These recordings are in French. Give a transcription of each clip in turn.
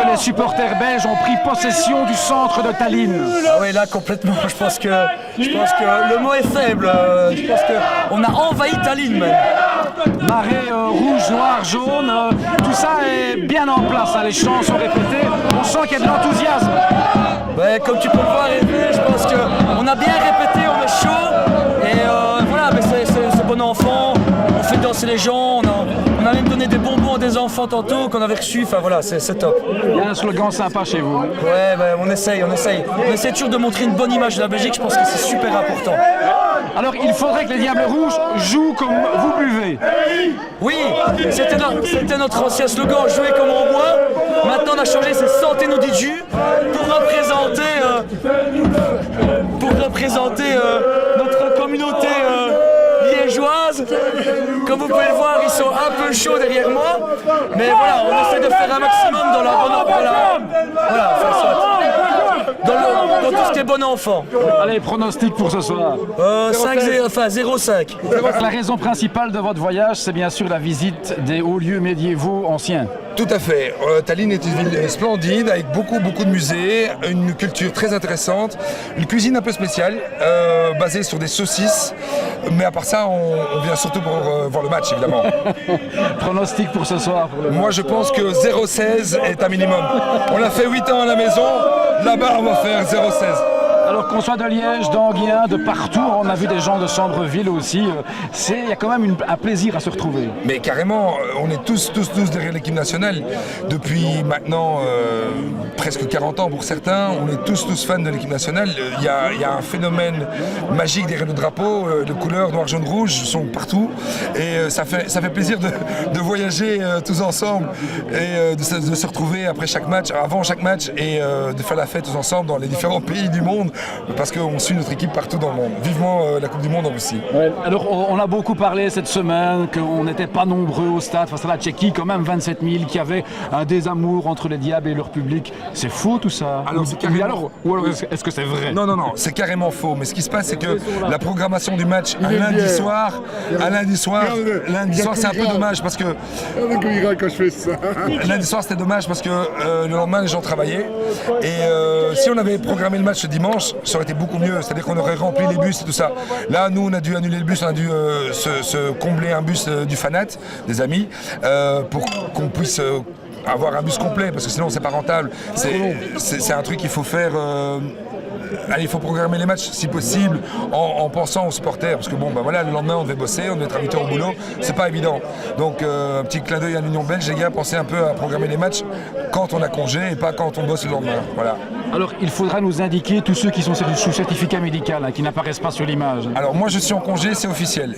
Les supporters belges ont pris possession du centre de Tallinn. Ah oui, là complètement. Je pense que le mot est faible. Je pense qu'on a envahi Tallinn même. Marée rouge, noir, jaune, tout ça est bien en place. Hein. Les chants sont répétés. On sent qu'il y a de l'enthousiasme. Ouais, comme tu peux le voir, je pense qu'on a bien répété, on est chaud. Et voilà, mais c'est bon enfant. On fait danser les gens. On a même donné des bonbons à des enfants tantôt qu'on avait reçus. Enfin voilà, c'est top. Il y a un slogan sympa chez vous. Ouais, bah, on essaye. On essaie toujours de montrer une bonne image de la Belgique. Je pense que c'est super important. Alors il faudrait que les Diables Rouges jouent comme vous buvez. Oui, c'était notre ancien slogan, jouer comme on boit. Maintenant on a changé, c'est Sentez-nous Diju pour représenter notre communauté liégeoise. Comme vous pouvez le voir, ils sont un peu chauds derrière moi. Mais voilà, on essaie de faire un maximum dans la bonne... Voilà, ça soit. Dans tout ce qui est bon enfant. Allez, pronostic pour ce soir. 0,5. La raison principale de votre voyage, c'est bien sûr la visite des hauts lieux médiévaux anciens. Tout à fait. Tallinn est une ville splendide avec beaucoup de musées, une culture très intéressante, une cuisine un peu spéciale, basée sur des saucisses. Mais à part ça, on vient surtout pour voir le match, évidemment. Pronostic pour ce soir. Moi, je pense que 0,16 est un minimum. On a fait 8 ans à la maison. Là-bas, on va faire 0,16. Alors qu'on soit de Liège, d'Anguien, de partout, on a vu des gens de Sambreville aussi. Il y a quand même un plaisir à se retrouver. Mais carrément, on est tous derrière l'équipe nationale. Depuis maintenant presque 40 ans pour certains, on est tous fans de l'équipe nationale. Il y a un phénomène magique derrière le drapeau. Les couleurs noir, jaune, rouge sont partout. Et ça fait plaisir de voyager tous ensemble et de se retrouver après chaque match, avant chaque match, et de faire la fête tous ensemble dans les différents pays du monde. Parce qu'on suit notre équipe partout dans le monde. Vivement la Coupe du Monde en Russie. Ouais. Alors on a beaucoup parlé cette semaine qu'on n'était pas nombreux au stade face à la Tchéquie, quand même 27 000, qu'il y avait un désamour entre les Diables et leur public. C'est faux tout ça? Alors, ou alors est-ce que c'est vrai? Non, c'est carrément faux. Mais ce qui se passe, c'est que la programmation du match un lundi soir, c'est un peu dommage parce que lundi soir c'était dommage parce que le lendemain les gens travaillaient. Et si on avait programmé le match le dimanche, ça aurait été beaucoup mieux, c'est-à-dire qu'on aurait rempli les bus et tout ça. Là, nous, on a dû annuler le bus, on a dû se combler un bus du Fanat, des amis, pour qu'on puisse avoir un bus complet, parce que sinon, c'est pas rentable. C'est un truc qu'il faut faire... il faut programmer les matchs si possible en pensant aux supporters, parce que bon, voilà, le lendemain on devait bosser, on devait être invité au boulot, c'est pas évident. Donc un petit clin d'œil à l'Union belge, les gars, pensez un peu à programmer les matchs quand on a congé et pas quand on bosse le lendemain. Voilà. Alors il faudra nous indiquer tous ceux qui sont sous certificat médical, qui n'apparaissent pas sur l'image. Alors moi je suis en congé, c'est officiel.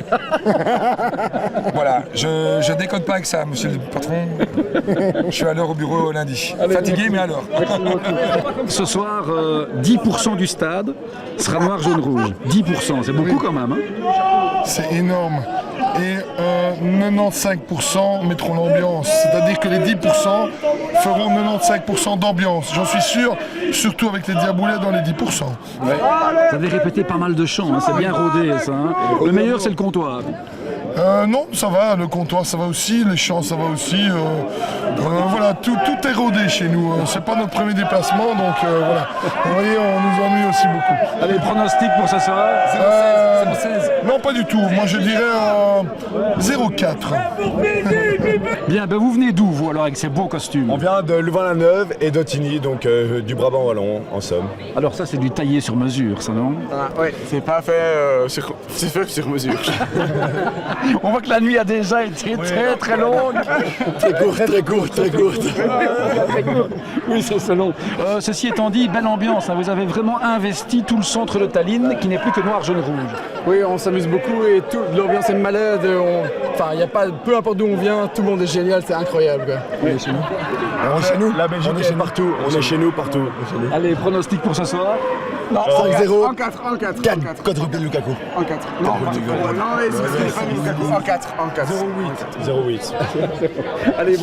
Voilà, je déconne pas avec ça, monsieur le patron. Je suis à l'heure au bureau lundi. Fatigué mais à l'heure. Ce soir, 10% du stade sera noir, jaune, rouge. 10%, c'est beaucoup quand même. Hein. C'est énorme. Et 95% mettront l'ambiance. C'est-à-dire que les 10% feront 95% d'ambiance. J'en suis sûr, surtout avec les Diaboulets dans les 10%. Ouais. Vous avez répété pas mal de chants, hein. C'est bien rodé ça. Hein. Le meilleur, c'est le comptoir. Non, ça va, le comptoir ça va aussi, les champs ça va aussi. Voilà, tout est rodé chez nous. C'est pas notre premier déplacement, donc voilà. Vous voyez, on nous ennuie aussi beaucoup. Allez, pronostic pour ce soir. 16. Non, pas du tout. Moi je dirais 0,4. Bien, ben vous venez d'où vous alors avec ces beaux costumes? On vient de Louvain-la-Neuve et d'Ottigny, donc du Brabant wallon en somme. Alors ça c'est du taillé sur mesure, ça non? Oui, c'est pas fait, c'est fait sur mesure. On voit que la nuit a déjà été très longue. Très courte. Oui, ça c'est long. Ceci étant dit, belle ambiance, hein. Vous avez vraiment investi tout le centre de Tallinn qui n'est plus que noir, jaune, rouge. Oui, on s'amuse beaucoup et l'ambiance est malade. Enfin, il y a pas, peu importe d'où on vient, tout le monde est génial, c'est incroyable. Quoi. On est chez nous. La Belgique est partout. On est chez nous partout. Allez, pronostic pour ce soir. Non, 5-0. En 4. Quadruplé Lukaku. En 4. Non, mais c'est pas Lukaku. En 4. 0-8. Allez,